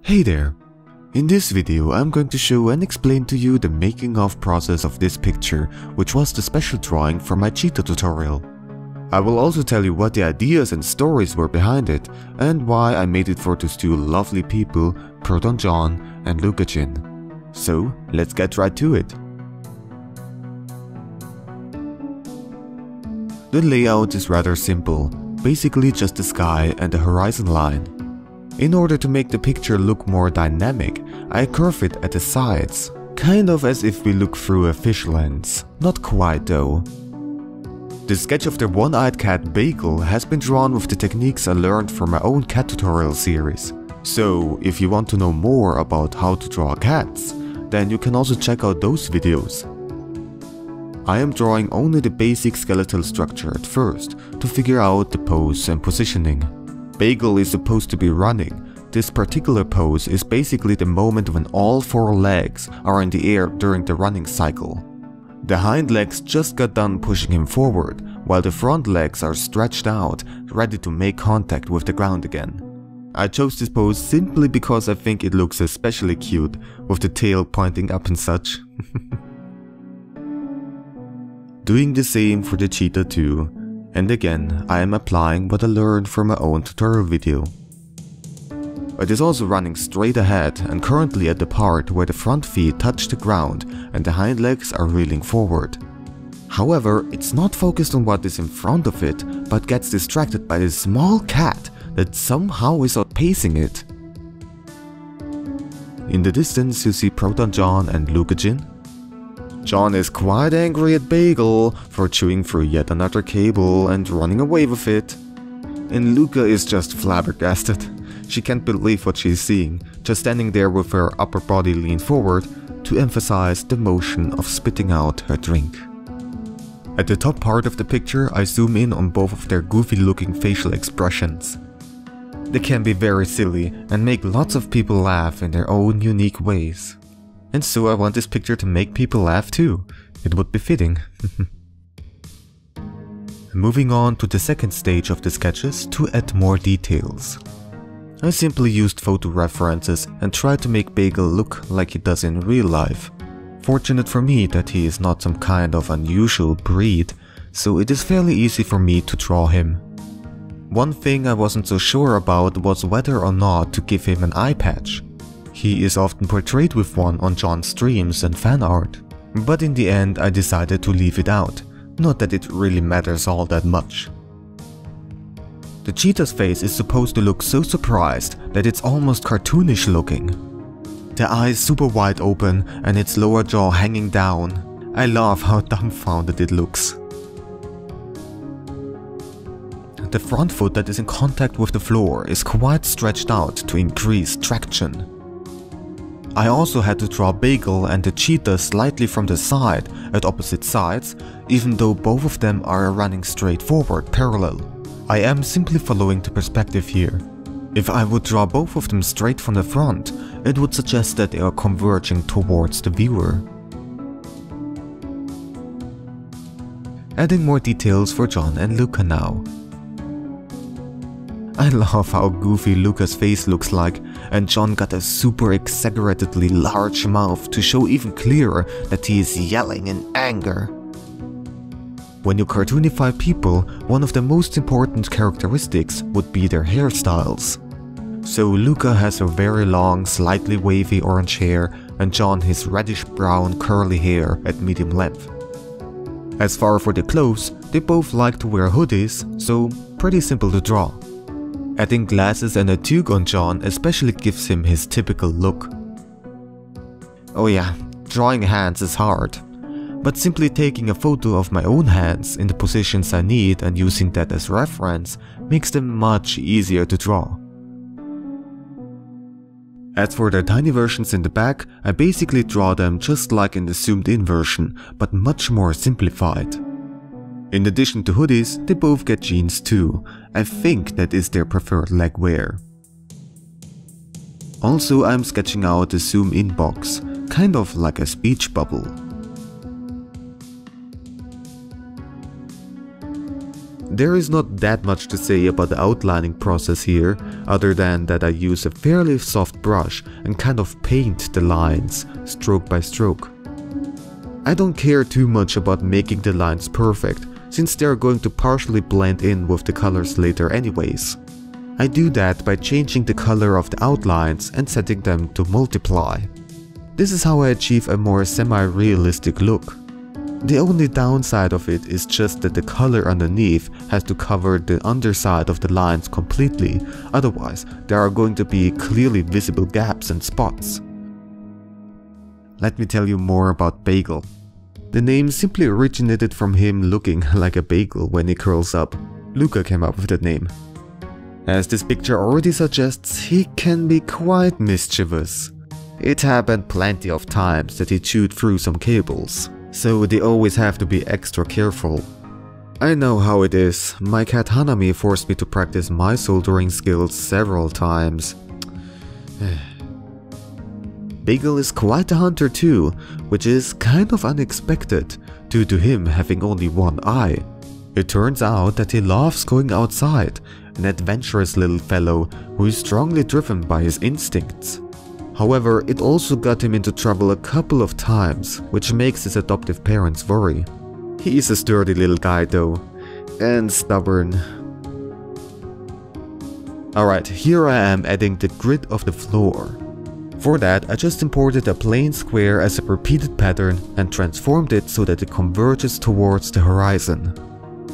Hey there! In this video I'm going to show and explain to you the making of process of this picture, which was the special drawing for my Cheetah tutorial. I will also tell you what the ideas and stories were behind it, and why I made it for those two lovely people, Proton John and Luca Jin. So let's get right to it. The layout is rather simple, basically just the sky and the horizon line. In order to make the picture look more dynamic, I curve it at the sides, kind of as if we look through a fish lens, not quite though. The sketch of the one-eyed cat Bagel has been drawn with the techniques I learned from my own cat tutorial series. So if you want to know more about how to draw cats, then you can also check out those videos. I am drawing only the basic skeletal structure at first, to figure out the pose and positioning. Bagel is supposed to be running. This particular pose is basically the moment when all four legs are in the air during the running cycle. The hind legs just got done pushing him forward, while the front legs are stretched out, ready to make contact with the ground again. I chose this pose simply because I think it looks especially cute, with the tail pointing up and such. Doing the same for the cheetah too, and again I am applying what I learned from my own tutorial video. It is also running straight ahead and currently at the part where the front feet touch the ground and the hind legs are reeling forward. However, it's not focused on what is in front of it, but gets distracted by this small cat that somehow is outpacing it. In the distance you see Proton John and Luca Jin. John is quite angry at Bagel for chewing through yet another cable and running away with it. And Luca is just flabbergasted. She can't believe what she's seeing, just standing there with her upper body leaned forward to emphasize the motion of spitting out her drink. At the top part of the picture I zoom in on both of their goofy looking facial expressions. They can be very silly and make lots of people laugh in their own unique ways. And so I want this picture to make people laugh too. It would be fitting. Moving on to the second stage of the sketches to add more details. I simply used photo references and tried to make Bagel look like he does in real life. Fortunate for me that he is not some kind of unusual breed, so it is fairly easy for me to draw him. One thing I wasn't so sure about was whether or not to give him an eye patch. He is often portrayed with one on John's streams and fan art, but in the end I decided to leave it out, not that it really matters all that much. The cheetah's face is supposed to look so surprised that it's almost cartoonish looking. The eyes super wide open and its lower jaw hanging down. I love how dumbfounded it looks. The front foot that is in contact with the floor is quite stretched out to increase traction. I also had to draw Bagel and the cheetah slightly from the side at opposite sides, even though both of them are running straight forward parallel. I am simply following the perspective here. If I would draw both of them straight from the front, it would suggest that they are converging towards the viewer. Adding more details for John and Luca now. I love how goofy Luca's face looks like, and John got a super exaggeratedly large mouth to show even clearer that he is yelling in anger. When you cartoonify people, one of the most important characteristics would be their hairstyles. So Luca has a very long, slightly wavy orange hair, and John his reddish-brown curly hair at medium length. As far for the clothes, they both like to wear hoodies, so pretty simple to draw. Adding glasses and a toque on John especially gives him his typical look. Oh yeah, drawing hands is hard, but simply taking a photo of my own hands in the positions I need and using that as reference makes them much easier to draw. As for the tiny versions in the back, I basically draw them just like in the zoomed in version, but much more simplified. In addition to hoodies, they both get jeans too. I think that is their preferred leg wear. Also, I'm sketching out the zoom in box, kind of like a speech bubble. There is not that much to say about the outlining process here, other than that I use a fairly soft brush and kind of paint the lines, stroke by stroke. I don't care too much about making the lines perfect, since they are going to partially blend in with the colors later anyways. I do that by changing the color of the outlines and setting them to multiply. This is how I achieve a more semi-realistic look. The only downside of it is just that the color underneath has to cover the underside of the lines completely, otherwise there are going to be clearly visible gaps and spots. Let me tell you more about Bagel. The name simply originated from him looking like a bagel when he curls up. Luca came up with that name. As this picture already suggests, he can be quite mischievous. It happened plenty of times that he chewed through some cables, so they always have to be extra careful. I know how it is. My cat Hanami forced me to practice my soldering skills several times. Bagel is quite a hunter too, which is kind of unexpected due to him having only one eye. It turns out that he loves going outside, an adventurous little fellow who is strongly driven by his instincts. However, it also got him into trouble a couple of times, which makes his adoptive parents worry. He is a sturdy little guy though, and stubborn. Alright, here I am adding the grid of the floor. For that, I just imported a plain square as a repeated pattern and transformed it so that it converges towards the horizon.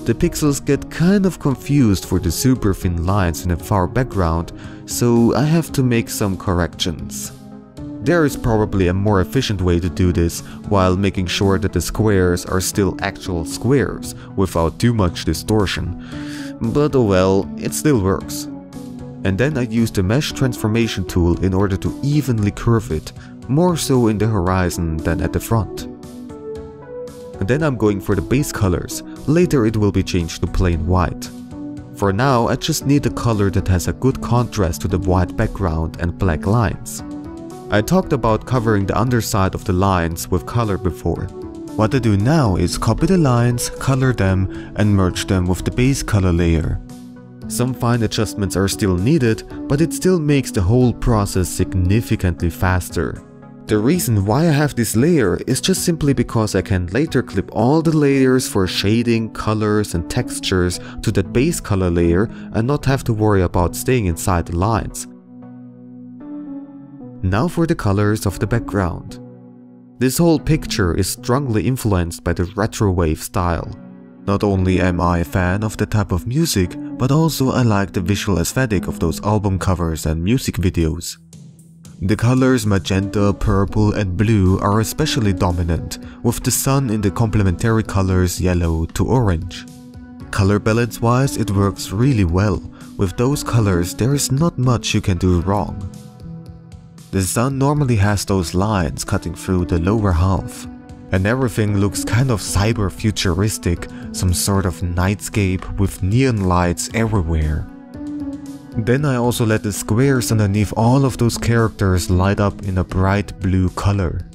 The pixels get kind of confused for the super thin lines in the far background, so I have to make some corrections. There is probably a more efficient way to do this while making sure that the squares are still actual squares without too much distortion, but oh well, it still works. And then I used the mesh transformation tool in order to evenly curve it, more so in the horizon than at the front. And then I'm going for the base colors, later it will be changed to plain white. For now I just need a color that has a good contrast to the white background and black lines. I talked about covering the underside of the lines with color before. What I do now is copy the lines, color them, and merge them with the base color layer. Some fine adjustments are still needed, but it still makes the whole process significantly faster. The reason why I have this layer is just simply because I can later clip all the layers for shading, colors and textures to that base color layer and not have to worry about staying inside the lines. Now for the colors of the background. This whole picture is strongly influenced by the retro wave style. Not only am I a fan of the type of music, but also I like the visual aesthetic of those album covers and music videos. The colors magenta, purple and blue are especially dominant, with the sun in the complementary colors yellow to orange. Color balance wise it works really well, with those colors there is not much you can do wrong. The sun normally has those lines cutting through the lower half, and everything looks kind of cyber futuristic, some sort of nightscape with neon lights everywhere. Then I also let the squares underneath all of those characters light up in a bright blue color.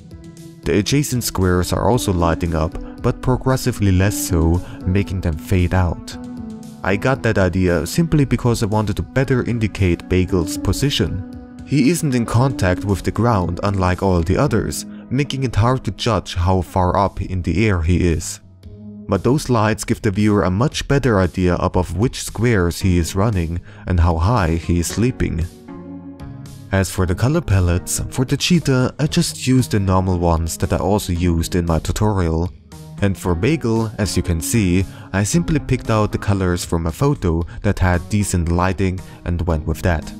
The adjacent squares are also lighting up, but progressively less so, making them fade out. I got that idea simply because I wanted to better indicate Bagel's position. He isn't in contact with the ground unlike all the others, making it hard to judge how far up in the air he is. But those lights give the viewer a much better idea above which squares he is running and how high he is sleeping. As for the color palettes, for the cheetah I just used the normal ones that I also used in my tutorial. And for Bagel, as you can see, I simply picked out the colors from a photo that had decent lighting and went with that.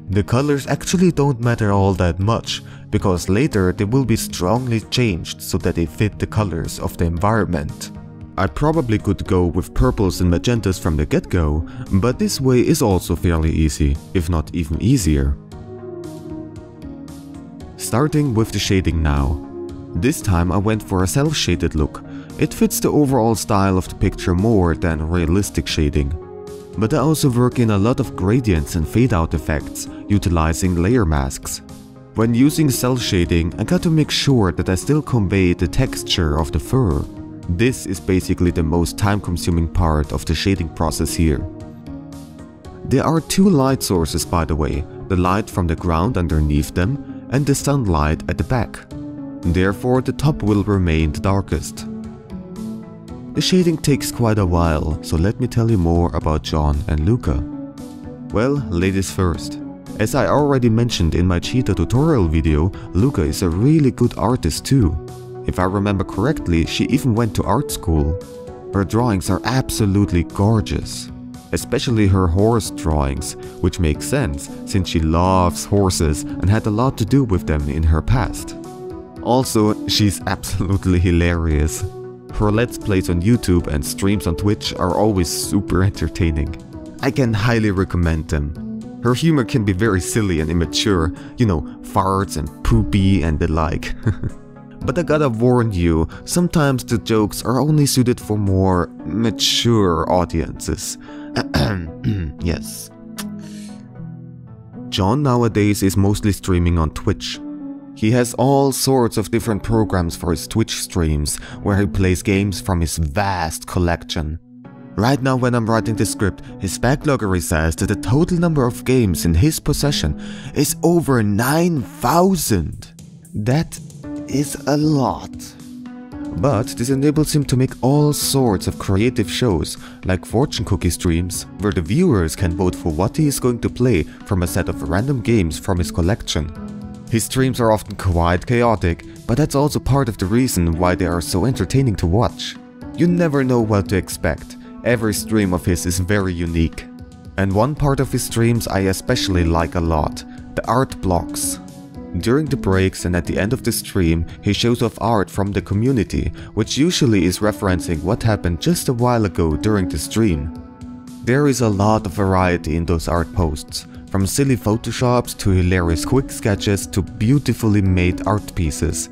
The colors actually don't matter all that much, because later they will be strongly changed so that they fit the colors of the environment. I probably could go with purples and magentas from the get-go, but this way is also fairly easy, if not even easier. Starting with the shading now. This time I went for a self-shaded look. It fits the overall style of the picture more than realistic shading. But I also work in a lot of gradients and fade-out effects, utilizing layer masks. When using cel shading, I got to make sure that I still convey the texture of the fur. This is basically the most time-consuming part of the shading process here. There are two light sources, by the way, the light from the ground underneath them and the sunlight at the back. Therefore, the top will remain the darkest. The shading takes quite a while, so let me tell you more about John and Luca. Well, ladies first. As I already mentioned in my Cheetah tutorial video, Luca is a really good artist too. If I remember correctly, she even went to art school. Her drawings are absolutely gorgeous. Especially her horse drawings, which makes sense since she loves horses and had a lot to do with them in her past. Also, she's absolutely hilarious. Her Let's Plays on YouTube and streams on Twitch are always super entertaining. I can highly recommend them. Her humor can be very silly and immature, you know, farts and poopy and the like. But I gotta warn you, sometimes the jokes are only suited for more mature audiences. Yes. John nowadays is mostly streaming on Twitch. He has all sorts of different programs for his Twitch streams, where he plays games from his vast collection. Right now when I'm writing the script, his backloggery says that the total number of games in his possession is over 9,000. That is a lot. But this enables him to make all sorts of creative shows, like fortune cookie streams, where the viewers can vote for what he is going to play from a set of random games from his collection. His streams are often quite chaotic, but that's also part of the reason why they are so entertaining to watch. You never know what to expect. Every stream of his is very unique. And one part of his streams I especially like a lot, the art blocks. During the breaks and at the end of the stream, he shows off art from the community, which usually is referencing what happened just a while ago during the stream. There is a lot of variety in those art posts, from silly photoshops to hilarious quick sketches to beautifully made art pieces.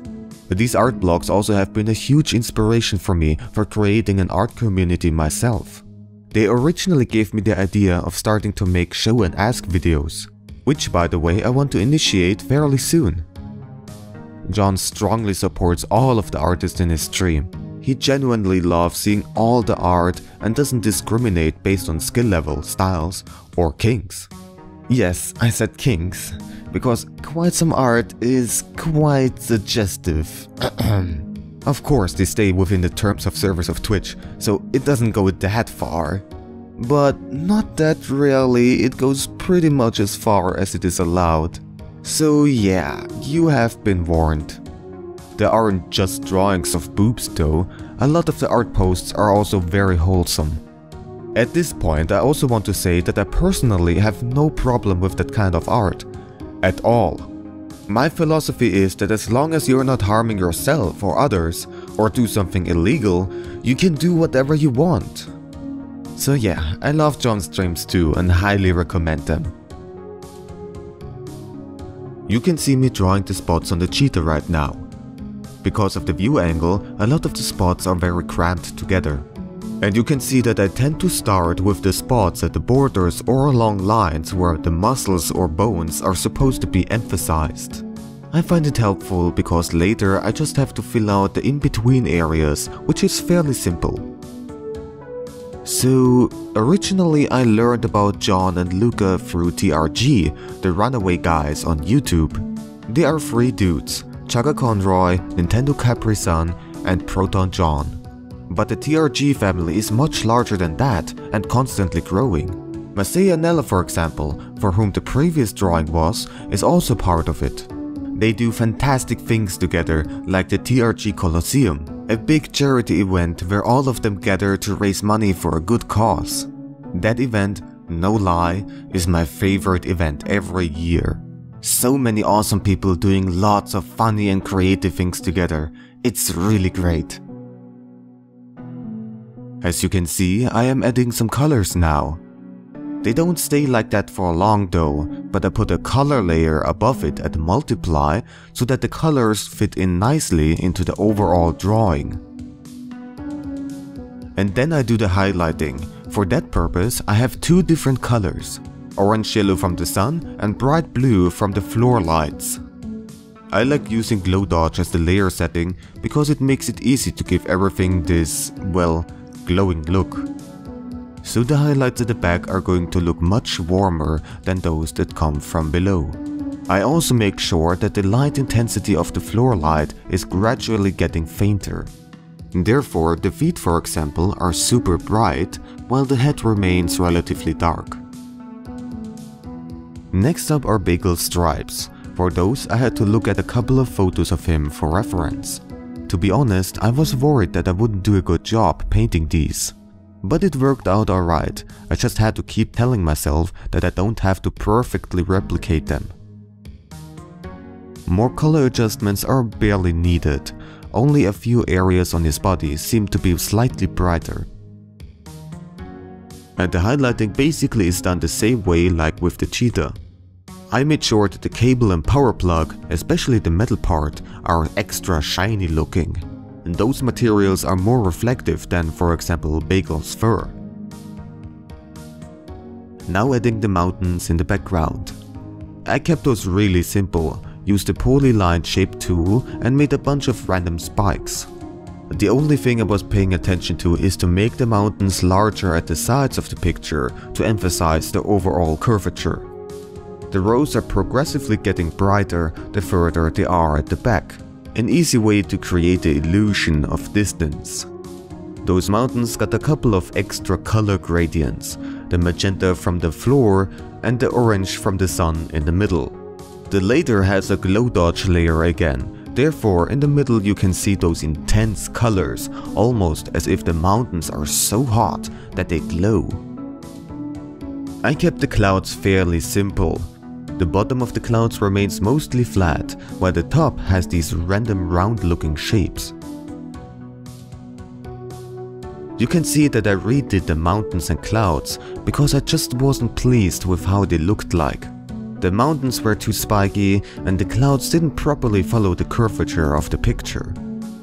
But these art blogs also have been a huge inspiration for me for creating an art community myself. They originally gave me the idea of starting to make show and ask videos, which by the way I want to initiate fairly soon. John strongly supports all of the artists in his stream. He genuinely loves seeing all the art and doesn't discriminate based on skill level, styles, or kinks. Yes, I said kinks, because quite some art is quite suggestive. Of course, they stay within the terms of service of Twitch, so it doesn't go that far. But not that really, it goes pretty much as far as it is allowed. So yeah, you have been warned. There aren't just drawings of boobs though, a lot of the art posts are also very wholesome. At this point, I also want to say that I personally have no problem with that kind of art. At all. My philosophy is that as long as you're not harming yourself or others, or do something illegal, you can do whatever you want. So yeah, I love John's streams too and highly recommend them. You can see me drawing the spots on the cheetah right now. Because of the view angle, a lot of the spots are very cramped together. And you can see that I tend to start with the spots at the borders or along lines where the muscles or bones are supposed to be emphasized. I find it helpful because later I just have to fill out the in-between areas, which is fairly simple. So, originally I learned about John and Luca through TRG, the Runaway Guys on YouTube. They are three dudes, Chugga Conroy, Nintendo Capri-san, and Proton John. But the TRG family is much larger than that and constantly growing. Masaya and Nella, for example, for whom the previous drawing was, is also part of it. They do fantastic things together, like the TRG Colosseum, a big charity event where all of them gather to raise money for a good cause. That event, no lie, is my favorite event every year. So many awesome people doing lots of funny and creative things together. It's really great. As you can see, I am adding some colors now. They don't stay like that for long though, but I put a color layer above it at multiply so that the colors fit in nicely into the overall drawing. And then I do the highlighting. For that purpose, I have two different colors, orange yellow from the sun and bright blue from the floor lights. I like using glow dodge as the layer setting because it makes it easy to give everything this, well, glowing look. So the highlights at the back are going to look much warmer than those that come from below. I also make sure that the light intensity of the floor light is gradually getting fainter. Therefore, the feet, for example, are super bright while the head remains relatively dark. Next up are Bagel's stripes. For those, I had to look at a couple of photos of him for reference. To be honest, I was worried that I wouldn't do a good job painting these. But it worked out alright. I just had to keep telling myself that I don't have to perfectly replicate them. More color adjustments are barely needed. Only a few areas on his body seem to be slightly brighter. And the highlighting basically is done the same way like with the cheetah. I made sure that the cable and power plug, especially the metal part, are extra shiny looking. And those materials are more reflective than, for example, Bagel's fur. Now adding the mountains in the background. I kept those really simple, used a polyline shape tool and made a bunch of random spikes. The only thing I was paying attention to is to make the mountains larger at the sides of the picture to emphasize the overall curvature. The rows are progressively getting brighter the further they are at the back, an easy way to create the illusion of distance. Those mountains got a couple of extra color gradients, the magenta from the floor and the orange from the sun in the middle. The latter has a glow dodge layer again, therefore in the middle you can see those intense colors, almost as if the mountains are so hot that they glow. I kept the clouds fairly simple. The bottom of the clouds remains mostly flat, while the top has these random round looking shapes. You can see that I redid the mountains and clouds because I just wasn't pleased with how they looked like. The mountains were too spiky and the clouds didn't properly follow the curvature of the picture.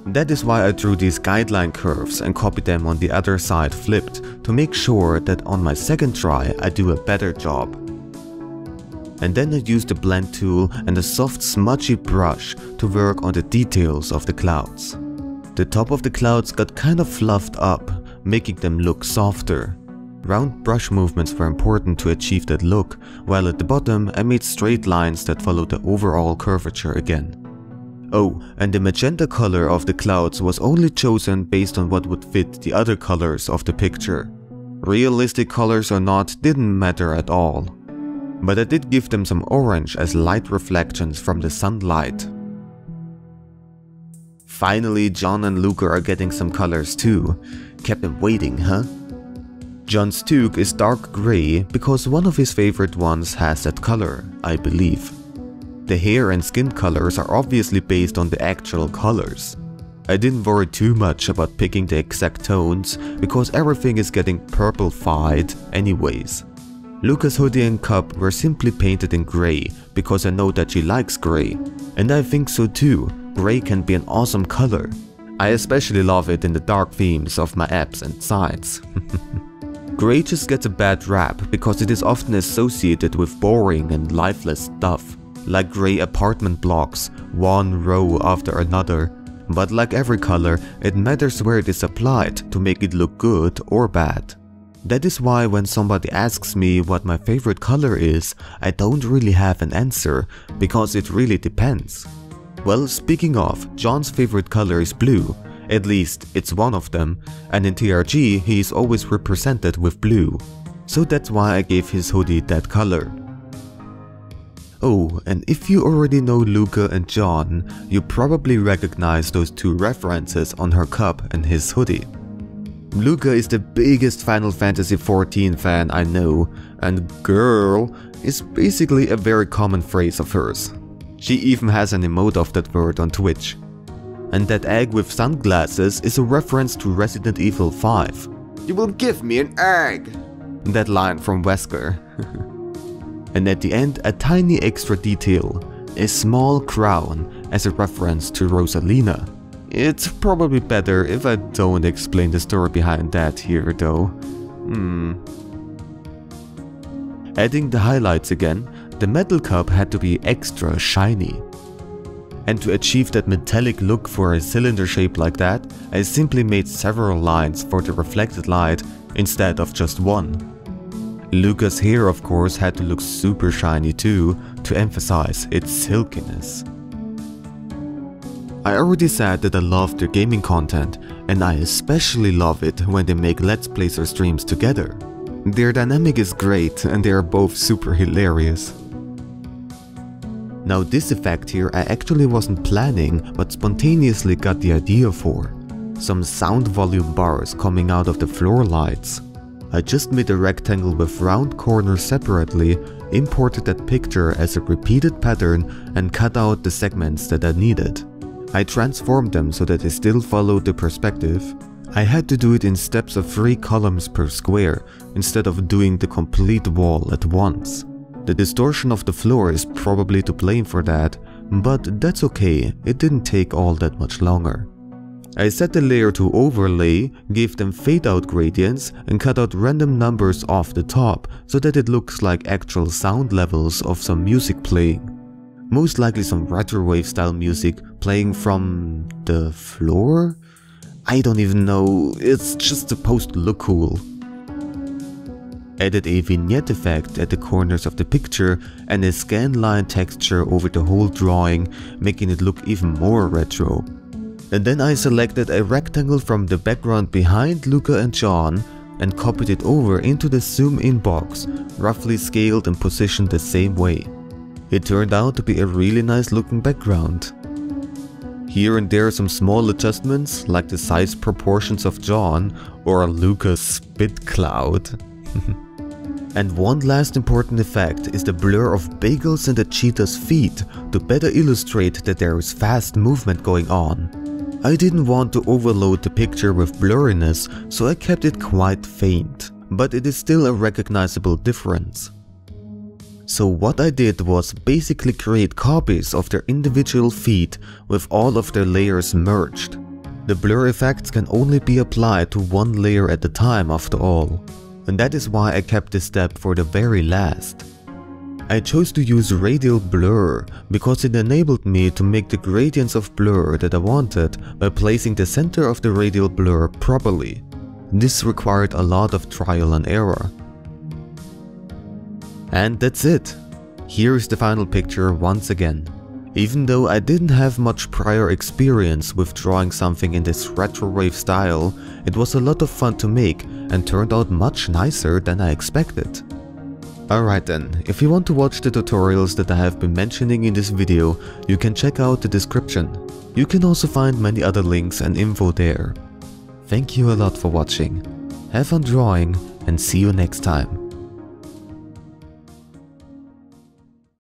That is why I drew these guideline curves and copied them on the other side flipped to make sure that on my second try I do a better job. And then I used the blend tool and a soft smudgy brush to work on the details of the clouds. The top of the clouds got kind of fluffed up, making them look softer. Round brush movements were important to achieve that look, while at the bottom I made straight lines that followed the overall curvature again. Oh, and the magenta color of the clouds was only chosen based on what would fit the other colors of the picture. Realistic colors or not didn't matter at all. But I did give them some orange as light reflections from the sunlight. Finally, John and Luca are getting some colors too. Kept them waiting, huh? John's toque is dark grey because one of his favorite ones has that color, I believe. The hair and skin colors are obviously based on the actual colors. I didn't worry too much about picking the exact tones because everything is getting purple-fied anyways. Luca's hoodie and cup were simply painted in grey because I know that she likes grey. And I think so too, grey can be an awesome color. I especially love it in the dark themes of my abs and sides. Grey just gets a bad rap because it is often associated with boring and lifeless stuff, like grey apartment blocks, one row after another. But like every color, it matters where it is applied to make it look good or bad. That is why when somebody asks me what my favorite color is, I don't really have an answer, because it really depends. Well, speaking of, John's favorite color is blue, at least it's one of them, and in TRG he is always represented with blue, so that's why I gave his hoodie that color. Oh, and if you already know Luca and John, you probably recognize those two references on her cup and his hoodie. Luca is the biggest Final Fantasy XIV fan I know, and girl is basically a very common phrase of hers. She even has an emote of that word on Twitch. And that egg with sunglasses is a reference to Resident Evil 5. You will give me an egg! That line from Wesker. And at the end, a tiny extra detail, a small crown as a reference to Rosalina. It's probably better if I don't explain the story behind that here though. Adding the highlights again, the metal cup had to be extra shiny. And to achieve that metallic look for a cylinder shape like that, I simply made several lines for the reflected light instead of just one. Luca's hair of course had to look super shiny too, to emphasize its silkiness. I already said that I love their gaming content, and I especially love it when they make Let's Plays or streams together. Their dynamic is great and they are both super hilarious. Now this effect here I actually wasn't planning but spontaneously got the idea for. Some sound volume bars coming out of the floor lights. I just made a rectangle with round corners separately, imported that picture as a repeated pattern and cut out the segments that I needed. I transformed them so that they still followed the perspective. I had to do it in steps of 3 columns per square instead of doing the complete wall at once. The distortion of the floor is probably to blame for that, but that's okay, it didn't take all that much longer. I set the layer to overlay, gave them fade out gradients and cut out random numbers off the top so that it looks like actual sound levels of some music playing. Most likely some retrowave style music playing from the floor? I don't even know, it's just supposed to look cool. Added a vignette effect at the corners of the picture and a scan line texture over the whole drawing, making it look even more retro. And then I selected a rectangle from the background behind Luca and John and copied it over into the zoom in box, roughly scaled and positioned the same way. It turned out to be a really nice looking background. Here and there some small adjustments like the size proportions of John or Luca's spit cloud. And one last important effect is the blur of Bagel's and the Cheetah's feet to better illustrate that there is fast movement going on. I didn't want to overload the picture with blurriness, so I kept it quite faint, but it is still a recognizable difference. So what I did was basically create copies of their individual feet with all of their layers merged. The blur effects can only be applied to one layer at a time after all, and that is why I kept this step for the very last. I chose to use radial blur because it enabled me to make the gradients of blur that I wanted by placing the center of the radial blur properly. This required a lot of trial and error. And that's it. Here is the final picture once again. Even though I didn't have much prior experience with drawing something in this retrowave style, it was a lot of fun to make and turned out much nicer than I expected. Alright then, if you want to watch the tutorials that I have been mentioning in this video, you can check out the description. You can also find many other links and info there. Thank you a lot for watching. Have fun drawing and see you next time.